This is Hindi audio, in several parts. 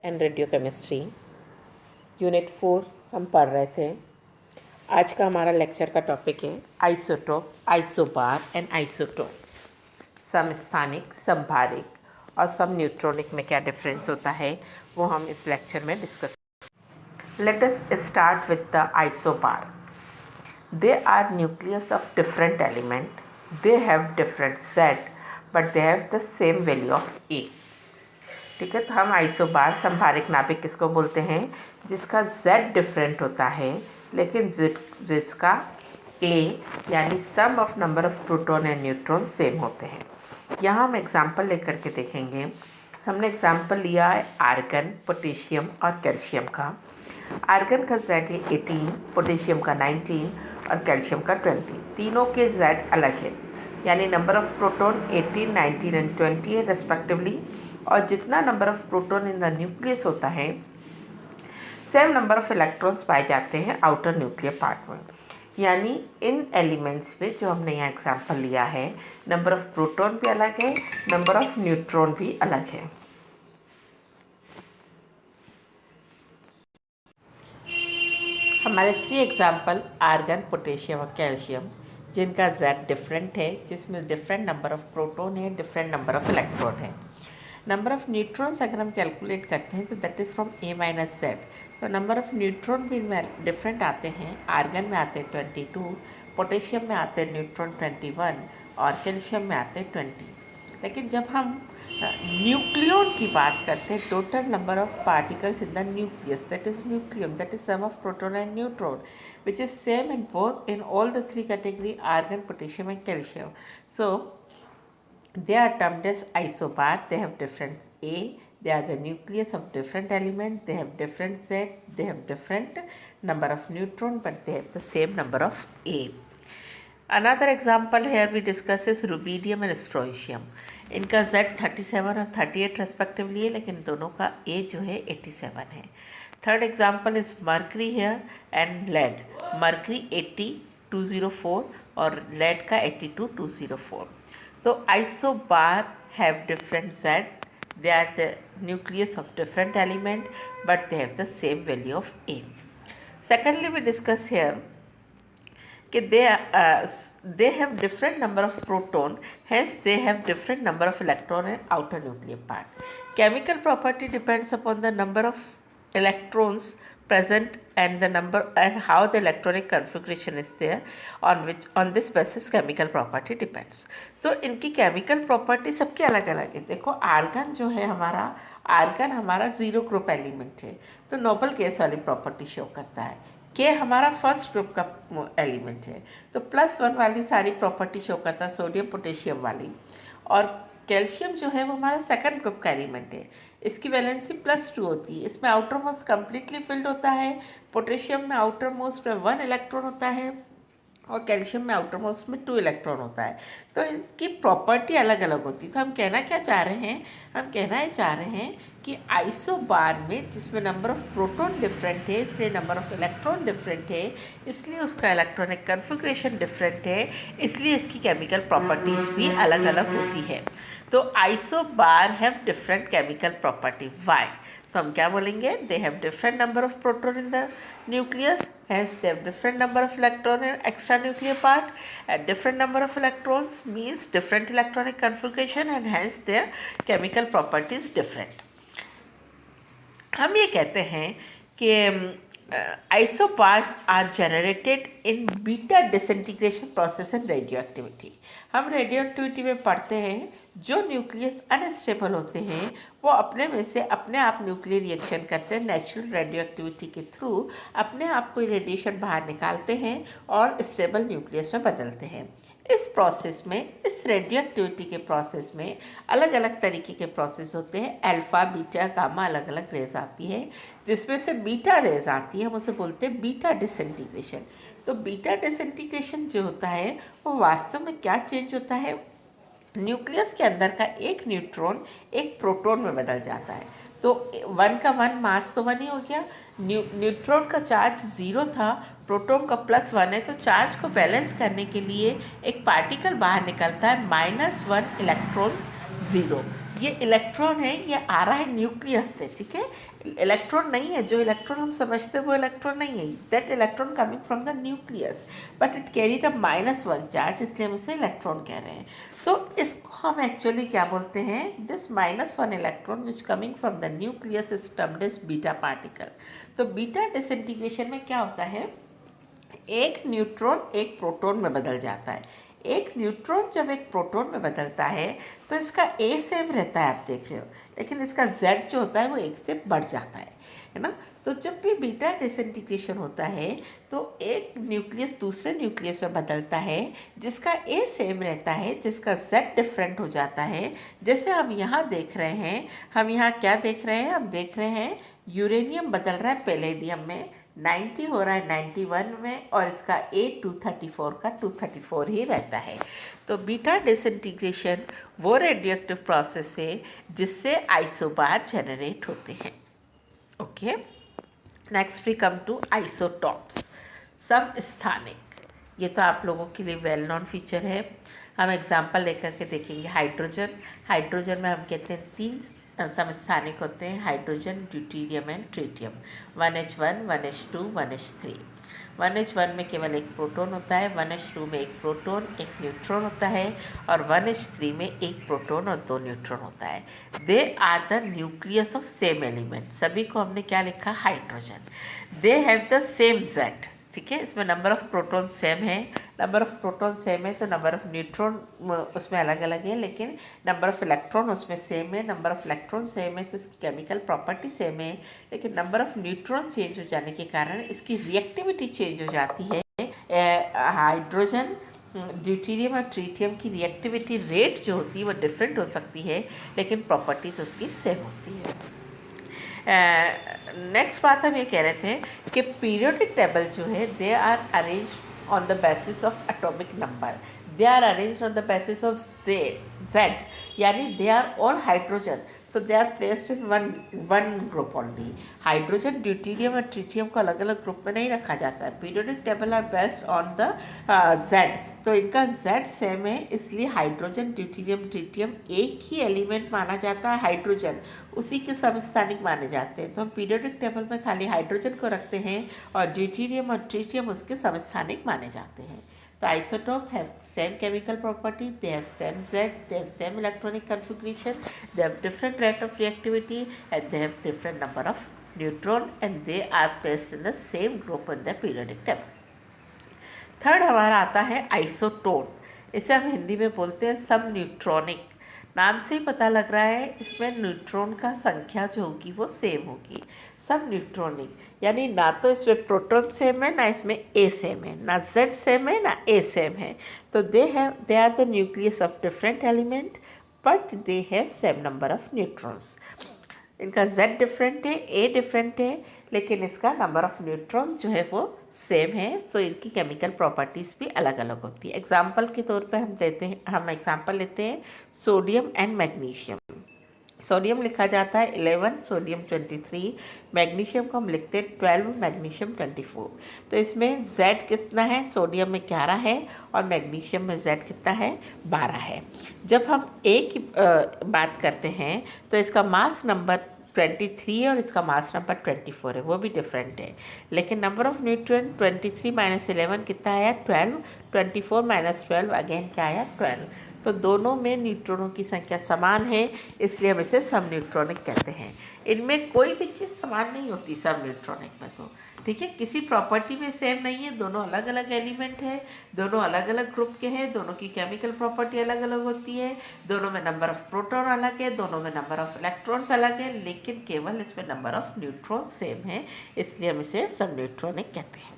एंड रेडियो केमिस्ट्री यूनिट 4 हम पढ़ रहे थे। आज का हमारा लेक्चर का टॉपिक है आइसोटोप, आइसोबार एंड आइसोटोप। समस्थानिक, संभारिक और सम न्यूट्रॉनिक में क्या डिफरेंस होता है वो हम इस लेक्चर में discuss. Let us start with the isobar. They are nucleus of different element, they have different set but they have the same value of A. ठीक है, तो हम आइसोबार, संभारिक नाभिक किसको बोलते हैं? जिसका Z डिफरेंट होता है लेकिन जिसका A यानी sum of number of proton and neutron same होते हैं। यहाँ हम एग्जाम्पल लेकर के देखेंगे। हमने एग्जाम्पल लिया है आर्गन, पोटेशियम और कैल्शियम का। आर्गन का Z है 18, पोटेशियम का 19 और कैल्शियम का 20। तीनों के Z अलग है, यानी नंबर ऑफ प्रोटॉन 18, 19 एंड 20 है रेस्पेक्टिवली। और जितना number of proton in the nucleus होता है, सेम नंबर ऑफ इलेक्ट्रॉन्स पाए जाते हैं आउटर न्यूक्लियर पार्ट में। यानी इन एलिमेंट्स में जो हमने यहाँ एग्जांपल लिया है, नंबर ऑफ प्रोटॉन भी अलग है, नंबर ऑफ न्यूट्रॉन भी अलग है। हमारे 3 एग्जाम्पल आर्गन, पोटेशियम और कैल्शियम, जिनका Z डिफरेंट है, जिसमें डिफरेंट नंबर ऑफ प्रोटॉन है, डिफरेंट नंबर ऑफ इलेक्ट्रॉन है। नंबर ऑफ न्यूट्रॉन्स अगर हम कैलकुलेट करते हैं तो that is from A minus Z। तो नंबर ऑफ न्यूट्रॉन भी डिफरेंट आते हैं। आर्गन में आते हैं 22, पोटेशियम में आते हैं न्यूट्रॉन 21 और कैल्शियम में आते हैं 20। लेकिन जब हम न्यूक्लियन की बात करते हैं, total number of particles in the nucleus, that is nucleon, that is sum of proton and neutron which is same in both in all the 3 category argon, potassium and calcium. So they are termed as isobar. They have different A. They are the nucleus of different element. They have different Z. They have different number of neutron, but they have the same number of A. Another example here we discuss is rubidium and strontium. इनका Z 37 और 38 रेस्पेक्टिवली है, लेकिन दोनों का A जो है 87 है. Third example is mercury here and lead. Mercury 80,204 और लेड का 82,204. तो isobar have different Z. They are the nucleus of different element, but they have the same value of A. Secondly, we discuss here that they have different number of proton, hence they have different number of electron in outer nuclear part. Chemical property depends upon the number of electrons present and the number and how the electronic configuration is there, on this basis chemical property depends. तो इनकी chemical property सबके अलग अलग है. देखो आर्गन जो है हमारा जीरो ग्रुप एलिमेंट है, तो नोबल गैस वाली प्रॉपर्टी शो करता है. के हमारा फर्स्ट ग्रुप का एलिमेंट है, तो +1 वाली सारी प्रॉपर्टी शो करता है, सोडियम पोटेशियम वाली. और कैल्शियम जो है वो हमारा सेकंड ग्रुप का एलिमेंट है, इसकी वैलेंसी +2 होती है. इसमें आउटर मोस्ट कम्प्लीटली फिल्ड होता है. पोटेशियम में आउटर मोस्ट में 1 इलेक्ट्रॉन होता है और कैल्शियम में आउटर मोस्ट में 2 इलेक्ट्रॉन होता है. तो इसकी प्रॉपर्टी अलग अलग होती है. तो हम कहना क्या चाह रहे हैं? हम कहना ये चाह रहे हैं कि आइसोबार में जिसमें नंबर ऑफ प्रोटॉन डिफरेंट है, इसलिए नंबर ऑफ इलेक्ट्रॉन डिफरेंट है, इसलिए उसका इलेक्ट्रॉनिक कन्फिग्रेशन डिफरेंट है, इसलिए इसकी केमिकल प्रॉपर्टीज़ भी अलग अलग होती है. तो isobar have different chemical property. Why? तो हम क्या बोलेंगे? They have different number of proton in the nucleus, hence they have different number of electron in extra nuclear part, and different number of electrons means different electronic configuration, and hence their chemical properties different. हम ये कहते हैं कि isobars are generated in beta disintegration process and radio activity. हम रेडियो एक्टिविटी में पढ़ते हैं जो न्यूक्लियस अनस्टेबल होते हैं वो अपने में से अपने आप न्यूक्लियर रिएक्शन करते हैं, नेचुरल रेडियो एक्टिविटी के थ्रू अपने आप को रेडिएशन बाहर निकालते हैं और स्टेबल न्यूक्लियस में बदलते हैं. इस प्रोसेस में, इस रेडियो एक्टिविटी के प्रोसेस में अलग अलग तरीके के प्रोसेस होते हैं. अल्फ़ा, बीटा, गामा अलग अलग रेज आती है. जिसमें से बीटा रेज आती है, हम उसे बोलते हैं बीटा डिसइंटीग्रेशन. तो बीटा डिसइंटीग्रेशन जो होता है वो वास्तव में क्या चेंज होता है? न्यूक्लियस के अंदर का एक न्यूट्रॉन एक प्रोटॉन में बदल जाता है. तो 1 का 1 मास तो 1 ही हो गया. न्यूट्रॉन का चार्ज 0 था, प्रोटॉन का +1 है, तो चार्ज को बैलेंस करने के लिए एक पार्टिकल बाहर निकलता है -1 इलेक्ट्रॉन 0. ये इलेक्ट्रॉन है, ये आ रहा है न्यूक्लियस से, ठीक है। इलेक्ट्रॉन नहीं है, जो इलेक्ट्रॉन हम समझते हैं वो इलेक्ट्रॉन नहीं है, that electron coming from the nucleus, but it carry the -1 charge, इसलिए हम उसे इलेक्ट्रॉन कह रहे हैं। तो इसको हम एक्चुअली क्या बोलते हैं, this -1 electron which coming from the nucleus is termed as beta particle. तो बीटा डिसइंटीग्रेशन में क्या होता है, एक न्यूट्रॉन एक प्रोटॉन में बदल जाता है। एक न्यूट्रॉन जब एक प्रोटॉन में बदलता है तो इसका ए सेम रहता है, आप देख रहे हो, लेकिन इसका जेड जो होता है वो एक से बढ़ जाता है ना। तो जब भी बीटा डिसइंटीग्रेशन होता है तो एक न्यूक्लियस दूसरे न्यूक्लियस में बदलता है जिसका ए सेम रहता है, जिसका जेड डिफरेंट हो जाता है। जैसे हम यहाँ देख रहे हैं, हम यहाँ क्या देख रहे हैं, हम देख रहे हैं यूरेनियम बदल रहा है पैलेडियम में, 90 हो रहा है 91 में, और इसका A 234 का 234 ही रहता है। तो बीटा डिसइंटीग्रेशन वो रेडियोएक्टिव प्रोसेस है जिससे आइसोबार जनरेट होते हैं। Okay, next we come to isotopes, समस्थानिक। ये तो आप लोगों के लिए वेल नॉन फीचर है। हम एग्जाम्पल लेकर के देखेंगे। हाइड्रोजन, हाइड्रोजन में हम कहते हैं 3 समस्थानिक होते हैं, hydrogen, deuterium and tritium. 1H1, 1H2, 1H3। 1H1 में केवल एक प्रोटॉन होता है, 1H2 में एक प्रोटॉन एक न्यूट्रॉन होता है, और 1H3 में एक प्रोटॉन और 2 न्यूट्रॉन होता है। They are the nucleus of same element. सभी को हमने क्या लिखा, hydrogen. They have the same Z, ठीक है। इसमें नंबर ऑफ प्रोटॉन सेम है, नंबर ऑफ प्रोटॉन सेम है तो नंबर ऑफ न्यूट्रॉन उसमें अलग अलग है, लेकिन नंबर ऑफ इलेक्ट्रॉन उसमें सेम है। नंबर ऑफ इलेक्ट्रॉन सेम है तो इसकी केमिकल प्रॉपर्टी सेम है, लेकिन नंबर ऑफ न्यूट्रॉन चेंज हो जाने के कारण इसकी रिएक्टिविटी चेंज हो जाती है। हाइड्रोजन, ड्यूटेरियम और ट्रिटियम की रिएक्टिविटी रेट जो होती है वो डिफरेंट हो सकती है, लेकिन प्रॉपर्टीज़ उसकी सेम होती है। नेक्स्ट बात हम ये कह रहे थे कि पीरियोडिक टेबल जो है they are arrange on the basis of atomic number, they are arrange on the basis of Z, यानी they are all hydrogen, so they are placed in one group only. Hydrogen, deuterium और ट्रिटियम को अलग अलग ग्रुप में नहीं रखा जाता है। Periodic table are based on the Z, तो इनका जेड सेम है, इसलिए हाइड्रोजन, ड्यूटेरियम, ट्रिटियम एक ही एलिमेंट माना जाता है, हाइड्रोजन उसी के समस्थानिक माने जाते हैं। तो हम पीरियोडिक टेबल में खाली हाइड्रोजन को रखते हैं और ड्यूटेरियम और ट्रिटियम उसके समस्थानिक माने जाते हैं। तो isotope have same chemical property, they have same Z, they have same electronic configuration, they have different rate of reactivity and they have different number of neutron and they are placed in the same group in the periodic table. Third हमारा आता है आइसोटोन। इसे हम हिंदी में बोलते हैं सब न्यूट्रॉनिक। नाम से ही पता लग रहा है इसमें न्यूट्रॉन का संख्या जो होगी वो सेम होगी। सब न्यूट्रॉनिक यानी ना तो इसमें प्रोटॉन सेम है, ना इसमें ए सेम है, ना जेड सेम है, ना ए सेम है। तो they are the nucleus of different element but they have same number of neutrons. इनका Z डिफरेंट है, A डिफरेंट है, लेकिन इसका नंबर ऑफ न्यूट्रॉन जो है वो सेम है। सो इनकी केमिकल प्रॉपर्टीज़ भी अलग अलग होती है। एग्जाम्पल के तौर पर हम एग्जाम्पल लेते हैं सोडियम एंड मैग्नीशियम। सोडियम लिखा जाता है 11, सोडियम 23, मैग्नीशियम को हम लिखते हैं 12, मैग्नीशियम 24। तो इसमें Z कितना है, सोडियम में 11 है और मैग्नीशियम में Z कितना है, 12 है। जब हम A की बात करते हैं तो इसका मास नंबर 23 है और इसका मास नंबर 24 है, वो भी डिफरेंट है। लेकिन नंबर ऑफ न्यूट्रॉन 23 - 11 कितना आया, 12, 24 - 12 अगेन क्या आया, 12। तो दोनों में न्यूट्रॉनों की संख्या समान है, इसलिए हम इसे सब न्यूट्रॉनिक कहते हैं। इनमें कोई भी चीज़ समान नहीं होती सब न्यूट्रॉनिक में, तो ठीक है, किसी प्रॉपर्टी में सेम नहीं है, दोनों अलग अलग एलिमेंट है, दोनों अलग अलग ग्रुप के हैं, दोनों की केमिकल प्रॉपर्टी अलग अलग होती है, दोनों में नंबर ऑफ प्रोटॉन अलग है, दोनों में नंबर ऑफ इलेक्ट्रॉन्स अलग है, लेकिन केवल इसमें नंबर ऑफ न्यूट्रॉन सेम है, इसलिए हम इसे सब न्यूट्रॉनिक कहते हैं।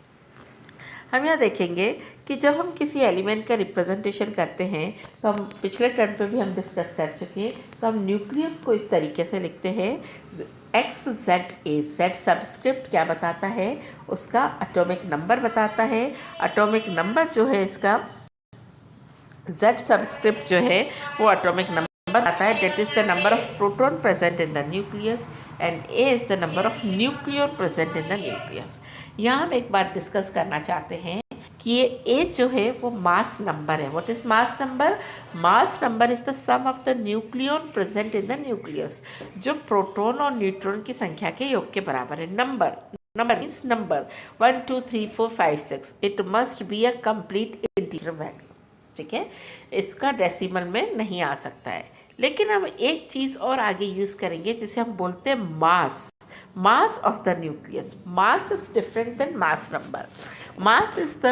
हम यहाँ देखेंगे कि जब हम किसी एलिमेंट का रिप्रेजेंटेशन करते हैं तो हम पिछले टर्म पे भी हम डिस्कस कर चुके हैं, तो हम न्यूक्लियस को इस तरीके से लिखते हैं XZA। Z सबस्क्रिप्ट क्या बताता है, उसका एटॉमिक नंबर बताता है। एटॉमिक नंबर जो है इसका Z सबस्क्रिप्ट जो है वो एटॉमिक नंबर बताता है, that is the number of proton present in the nucleus and A is the number of nucleon present in the nucleus। यहाँ हम एक बात डिस्कस करना चाहते हैं कि ये ए जो है वो मास नंबर है। What is mass number? Mass number is the sum of the nucleon present in the nucleus, जो प्रोटॉन और न्यूट्रॉन की संख्या के योग के बराबर है। Number means number 1 2 3 4 5 6, it must be a complete integer value. ठीक है, इसका डेसिमल में नहीं आ सकता है। लेकिन हम एक चीज़ और आगे यूज़ करेंगे जिसे हम बोलते हैं mass of the nucleus. Mass is different than mass number. Mass is the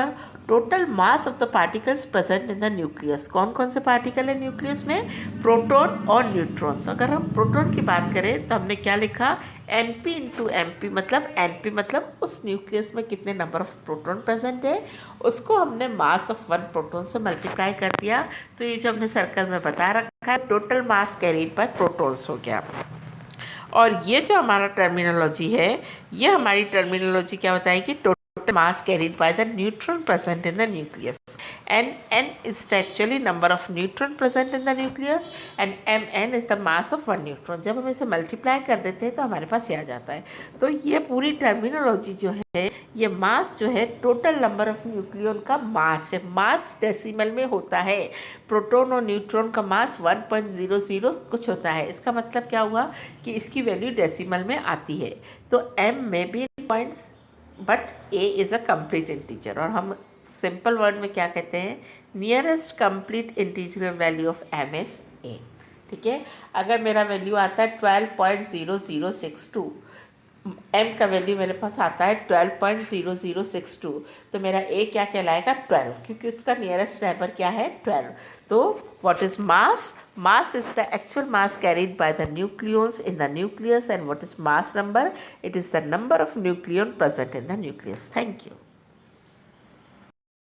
total mass of the particles present in the nucleus. कौन कौन से पार्टिकल है न्यूक्लियस में? प्रोटॉन और न्यूट्रॉन। तो अगर हम प्रोटॉन की बात करें तो हमने क्या लिखा? Np इंटू एमपी, मतलब Np मतलब उस न्यूक्लियस में कितने नंबर ऑफ प्रोटॉन प्रेजेंट है, उसको हमने मास ऑफ 1 प्रोटॉन से मल्टीप्लाई कर दिया। तो ये जो हमने सर्कल में बता रखा है total mass carried bye protons हो गया। और ये जो हमारा टर्मिनोलॉजी है, ये हमारी टर्मिनोलॉजी क्या बताएगी? Total mass carried by the neutron present in the nucleus, and n is the actually number of neutron present in the nucleus, and mn is the mass of one neutron। जब हम इसे मल्टीप्लाई कर देते हैं तो हमारे पास ये आ जाता है। तो ये पूरी टर्मिनोलॉजी जो है, ये मास जो है टोटल नंबर ऑफ न्यूक्लियन का मास है। मास डेसिमल में होता है। प्रोटॉन और न्यूट्रॉन का मास 1.00 कुछ होता है। इसका मतलब क्या हुआ कि इसकी वैल्यू डेसिमल में आती है। तो m में भी points, but a is a complete integer. और हम सिंपल वर्ड में क्या कहते हैं? Nearest complete integer value of m is a। ठीक है, अगर मेरा वैल्यू आता है 12.0062, m का वैल्यू मेरे पास आता है 12.0062, तो मेरा a क्या कहलाएगा? 12, क्योंकि उसका नियरेस्ट नेबर क्या है? 12। तो what is mass? Mass is the actual mass carried by the nucleons in the nucleus, and what is mass number? It is the number of nucleon present in the nucleus. Thank you.